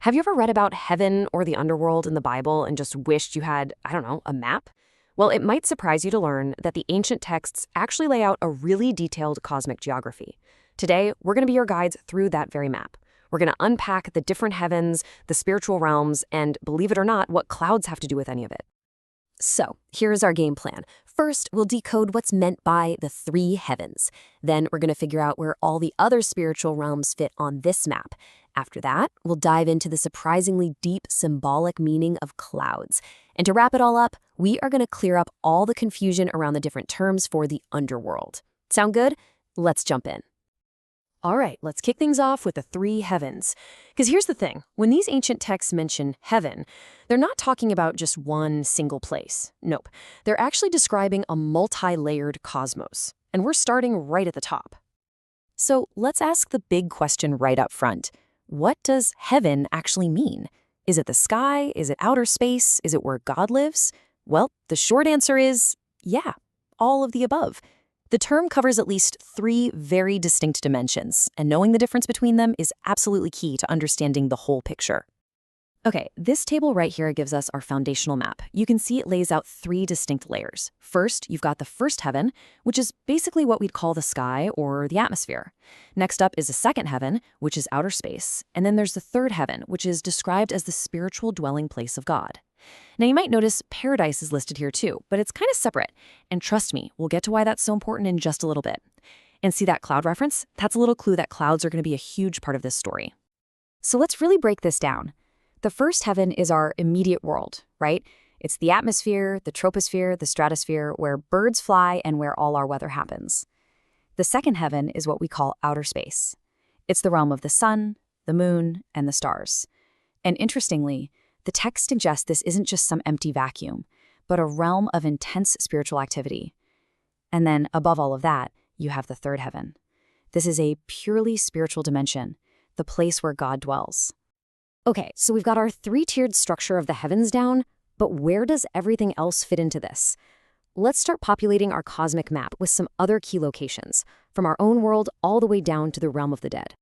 Have you ever read about heaven or the underworld in the Bible and just wished you had, I don't know, a map? Well, it might surprise you to learn that the ancient texts actually lay out a really detailed cosmic geography. Today, we're going to be your guides through that very map. We're going to unpack the different heavens, the spiritual realms, and believe it or not, what clouds have to do with any of it. So, here's our game plan. First, we'll decode what's meant by the three heavens. Then, we're going to figure out where all the other spiritual realms fit on this map. After that, we'll dive into the surprisingly deep symbolic meaning of clouds. And to wrap it all up, we are going to clear up all the confusion around the different terms for the underworld. Sound good? Let's jump in. All right, let's kick things off with the three heavens. Because here's the thing, when these ancient texts mention heaven, they're not talking about just one single place. Nope, they're actually describing a multi-layered cosmos. And we're starting right at the top. So let's ask the big question right up front. What does heaven actually mean? Is it the sky? Is it outer space? Is it where God lives? Well, the short answer is, yeah, all of the above. The term covers at least three very distinct dimensions, and knowing the difference between them is absolutely key to understanding the whole picture. Okay, this table right here gives us our foundational map. You can see it lays out three distinct layers. First, you've got the first heaven, which is basically what we'd call the sky or the atmosphere. Next up is the second heaven, which is outer space. And then there's the third heaven, which is described as the spiritual dwelling place of God. Now, you might notice paradise is listed here too, but it's kind of separate. And trust me, we'll get to why that's so important in just a little bit. And see that cloud reference? That's a little clue that clouds are going to be a huge part of this story. So let's really break this down. The first heaven is our immediate world, right? It's the atmosphere, the troposphere, the stratosphere, where birds fly and where all our weather happens. The second heaven is what we call outer space. It's the realm of the sun, the moon, and the stars. And interestingly, the text suggests this isn't just some empty vacuum, but a realm of intense spiritual activity. And then, above all of that, you have the third heaven. This is a purely spiritual dimension, the place where God dwells. Okay, so we've got our three-tiered structure of the heavens down, but where does everything else fit into this? Let's start populating our cosmic map with some other key locations, from our own world all the way down to the realm of the dead.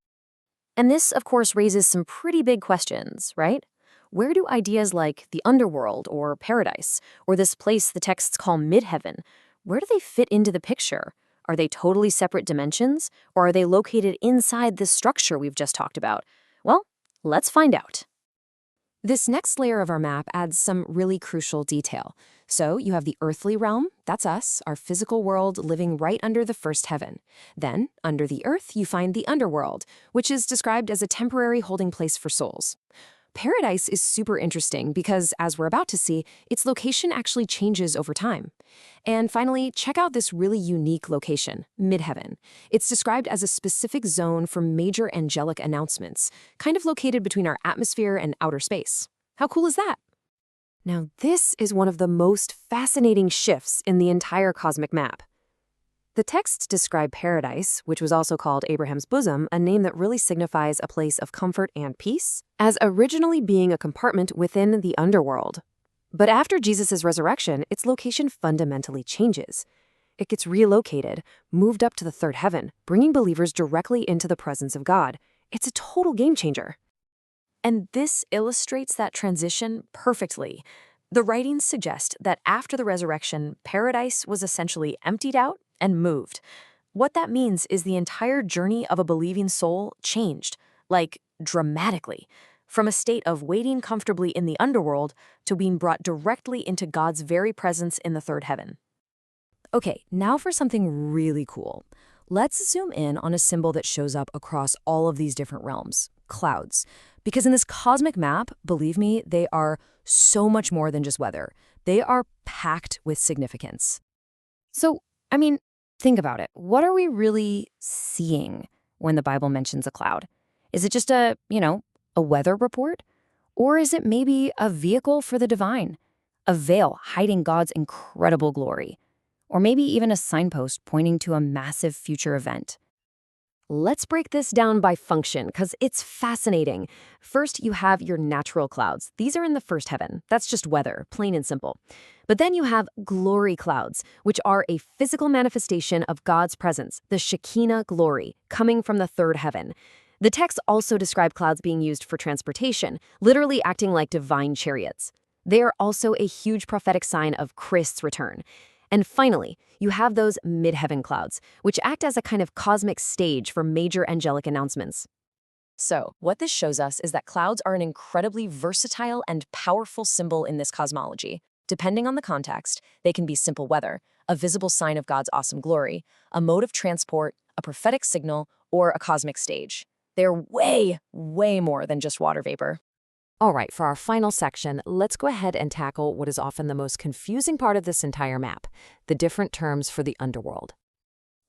And this, of course, raises some pretty big questions, right? Where do ideas like the underworld or paradise, or this place the texts call midheaven, where do they fit into the picture? Are they totally separate dimensions, or are they located inside this structure we've just talked about? Well, let's find out. This next layer of our map adds some really crucial detail. So you have the earthly realm, that's us, our physical world living right under the first heaven. Then, under the earth, you find the underworld, which is described as a temporary holding place for souls. Paradise is super interesting because, as we're about to see, its location actually changes over time. And finally, check out this really unique location, midheaven. It's described as a specific zone for major angelic announcements, kind of located between our atmosphere and outer space. How cool is that? Now, this is one of the most fascinating shifts in the entire cosmic map. The texts describe paradise, which was also called Abraham's bosom, a name that really signifies a place of comfort and peace, as originally being a compartment within the underworld. But after Jesus' resurrection, its location fundamentally changes. It gets relocated, moved up to the third heaven, bringing believers directly into the presence of God. It's a total game changer. And this illustrates that transition perfectly. The writings suggest that after the resurrection, paradise was essentially emptied out and moved. What that means is the entire journey of a believing soul changed, like dramatically, from a state of waiting comfortably in the underworld to being brought directly into God's very presence in the third heaven. Okay, now for something really cool. Let's zoom in on a symbol that shows up across all of these different realms, clouds. Because in this cosmic map, believe me, they are so much more than just weather. They are packed with significance. So, think about it. What are we really seeing when the Bible mentions a cloud? Is it just a weather report? Or is it maybe a vehicle for the divine? A veil hiding God's incredible glory? Or maybe even a signpost pointing to a massive future event? Let's break this down by function, because it's fascinating. First, you have your natural clouds. These are in the first heaven. That's just weather, plain and simple. But then you have glory clouds, which are a physical manifestation of God's presence, the Shekinah glory, coming from the third heaven. The texts also describe clouds being used for transportation, literally acting like divine chariots. They are also a huge prophetic sign of Christ's return. And finally, you have those mid-heaven clouds, which act as a kind of cosmic stage for major angelic announcements. So, what this shows us is that clouds are an incredibly versatile and powerful symbol in this cosmology. Depending on the context, they can be simple weather, a visible sign of God's awesome glory, a mode of transport, a prophetic signal, or a cosmic stage. They're way, way more than just water vapor. All right, for our final section, let's go ahead and tackle what is often the most confusing part of this entire map, the different terms for the underworld.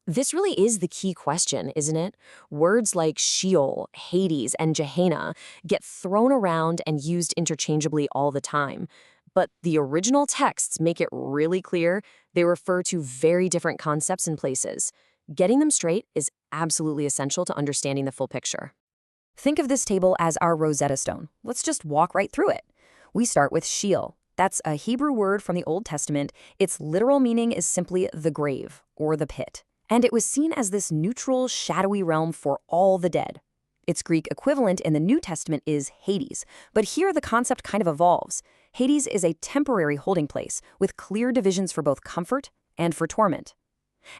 This really is the key question, isn't it? Words like Sheol, Hades, and Gehenna get thrown around and used interchangeably all the time. But the original texts make it really clear they refer to very different concepts and places. Getting them straight is absolutely essential to understanding the full picture. Think of this table as our Rosetta Stone. Let's just walk right through it. We start with Sheol. That's a Hebrew word from the Old Testament. Its literal meaning is simply the grave or the pit. And it was seen as this neutral, shadowy realm for all the dead. Its Greek equivalent in the New Testament is Hades, but here the concept kind of evolves. Hades is a temporary holding place with clear divisions for both comfort and for torment.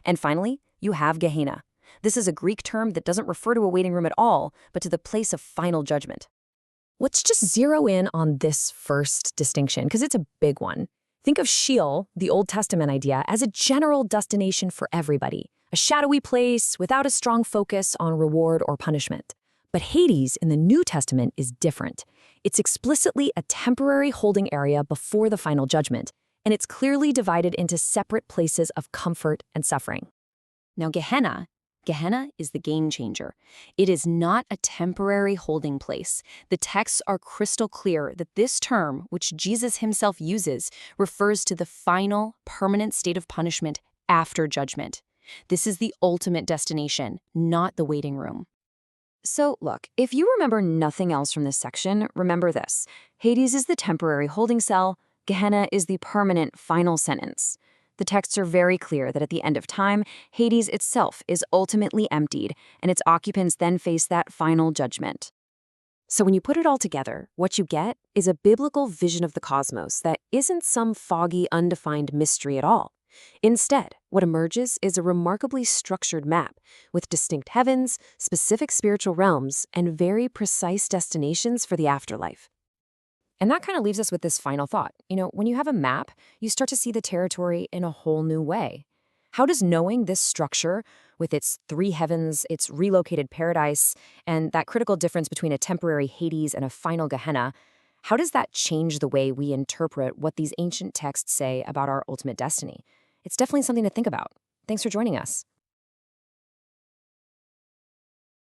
And finally, you have Gehenna. This is a Greek term that doesn't refer to a waiting room at all, but to the place of final judgment. Let's just zero in on this first distinction, because it's a big one. Think of Sheol, the Old Testament idea, as a general destination for everybody, a shadowy place without a strong focus on reward or punishment. But Hades in the New Testament is different. It's explicitly a temporary holding area before the final judgment, and it's clearly divided into separate places of comfort and suffering. Now, Gehenna is the game changer. It is not a temporary holding place. The texts are crystal clear that this term, which Jesus himself uses, refers to the final, permanent state of punishment after judgment. This is the ultimate destination, not the waiting room. So, look, if you remember nothing else from this section, remember this. Hades is the temporary holding cell. Gehenna is the permanent final sentence. The texts are very clear that at the end of time, Hades itself is ultimately emptied, and its occupants then face that final judgment. So when you put it all together, what you get is a biblical vision of the cosmos that isn't some foggy, undefined mystery at all. Instead, what emerges is a remarkably structured map with distinct heavens, specific spiritual realms, and very precise destinations for the afterlife. And that kind of leaves us with this final thought. When you have a map, you start to see the territory in a whole new way. How does knowing this structure, with its three heavens, its relocated paradise, and that critical difference between a temporary Hades and a final Gehenna, how does that change the way we interpret what these ancient texts say about our ultimate destiny? It's definitely something to think about. Thanks for joining us.